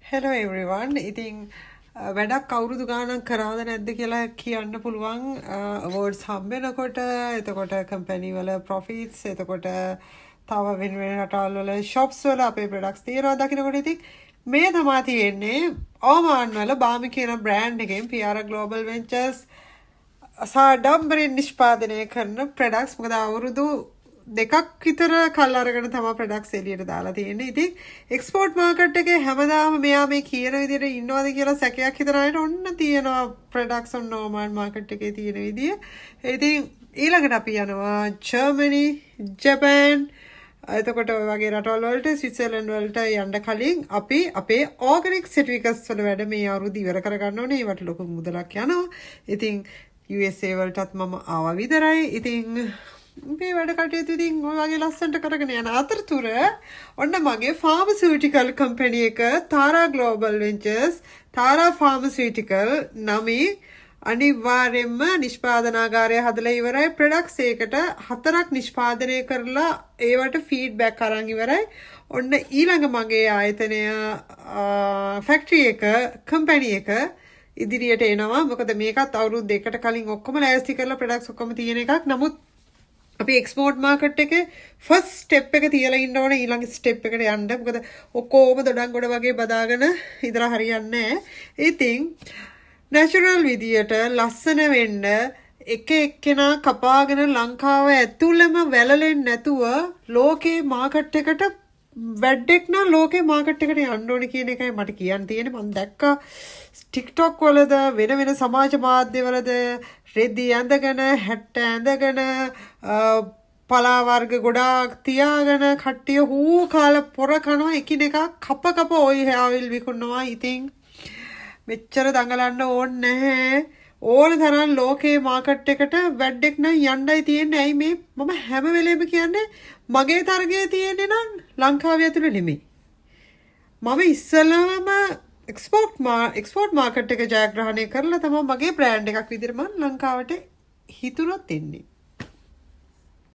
Hello everyone. ඉතින් වැඩක් අවුරුදු ගාණක් කරාද නැද්ද කියලා කියන්න පුළුවන් awards හම්බ වෙනකොට එතකොට company වල profits එතකොට තව වෙන වෙන රටවල් වල shops වල අපේ products තියෙනවා දකින්නකොට ඉතින් මේ තමයි තියෙන්නේ ඕමාන් වල බාමි කියන brand එකෙන් PR Global Ventures අසාඩම්බරෙන් නිෂ්පාදනය කරන products මොකද අවුරුදු දෙකක් විතර කල් අරගෙන තමයි ප්‍රොඩක්ට්ස් එළියට දාලා තියෙන්නේ. ඉතින් එක්ස්පෝර්ට් මාකට් එකේ හැමදාම මෙයා මේ කියන විදිහට ඉන්නවද කියලා සැකයක් හිතන අයට ඔන්න තියෙනවා ප්‍රොඩක්ට්ස් ඔන්න ඕමාන් මාකට් එකේ තියෙන විදිය. ඉතින් ඊළඟට අපි යනවා ජර්මනි, ජපාන් එතකොට ඔය වගේ රටවල් වලට ස්විට්සර්ලන්ඩ් වලට යන්න කලින් අපි අපේ ඕගනික් සර්ටිෆිකට්ස් වල වැඩ මේ අවුරුදු ඉවර කරගන්න ඕනේ. ඒවට ලොකු මුදලක් යනවා. ඉතින් USA වලටත් මම ආවා විතරයි. ඉතින් මේ වැඩ කටයුතු ඉතින් ඔය වගේ ලස්සනට කරගෙන යන අතරතුර ඔන්න මගේ ෆාමසිටිකල් කම්පැනි එක තාරා ග්ලෝබල් වෙන්චර්ස් තාරා ෆාමසිටිකල් නමේ අනිවාර්යෙන්ම නිෂ්පාදනාගාරය හදලා ඉවරයි ප්‍රොඩක්ට්ස් ඒකට 4ක් නිෂ්පාදනය කරලා ඒවට ෆීඩ්බැක් අරන් ඉවරයි ඔන්න ඊළඟ මගේ ආයතනය ෆැක්ටරි එක කම්පැනි එක ඉදිරියට එනවා මොකද මේකත් අවුරුදු දෙකකට කලින් ඔක්කොම ලෑස්ති කරලා ප්‍රොඩක්ට්ස් ඔක්කොම තියෙන එකක් නමුත් අපි එක්ස්පෝර්ට් මාකට් එකේ ෆස්ට් ස්ටෙප් එක තියලා ඉන්න ඕනේ ඊළඟ ස්ටෙප් එකට යන්න. මොකද ඔක්කොම දොඩම් ගොඩ වගේ බදාගෙන ඉදලා හරියන්නේ නැහැ. ඉතින් නැචරල් විදියට ලස්සන වෙන්න එක එක්කෙනා කපාගෙන ලංකාව ඇතුළෙම වැළලෙන්නේ නැතුව ලෝකේ මාකට් එකට වැඩෙක් නම් ලෝකේ මාකට් එකට යන්න ඕනේ කියන එකයි මට කියන්න තියෙන්නේ. මම දැක්කා TikTok වලද වෙන වෙන සමාජ මාධ්‍ය වලද රෙදි ඇඳගෙන හැට්ට ඇඳගෙන පලා වර්ග ගොඩාක් තියාගෙන කට්ටිය හූ කාලා පොර කනවා එකිනෙකා කප ඔය හෑවිල් විකුණනවා. ඉතින් මෙච්චර දඟලන්න ඕනේ නැහැ. ඕන තරම් ලෝකේ මාකට් එකට වැඩෙක් නම් යන්නයි තියෙන්නේ. ඇයි මේ මම හැම වෙලේම කියන්නේ මගේ තරගය තියෙන්නේ නම් ලංකාවේ ඇතුළේ නෙමෙයි. මම ඉස්සලම එක්ස්පෝර්ට් මාකට් එක ජයග්‍රහණය කරලා තමයි මගේ බ්‍රෑන්ඩ් එකක් විදිහට මම ලංකාවට හිතුනොත් එන්නේ.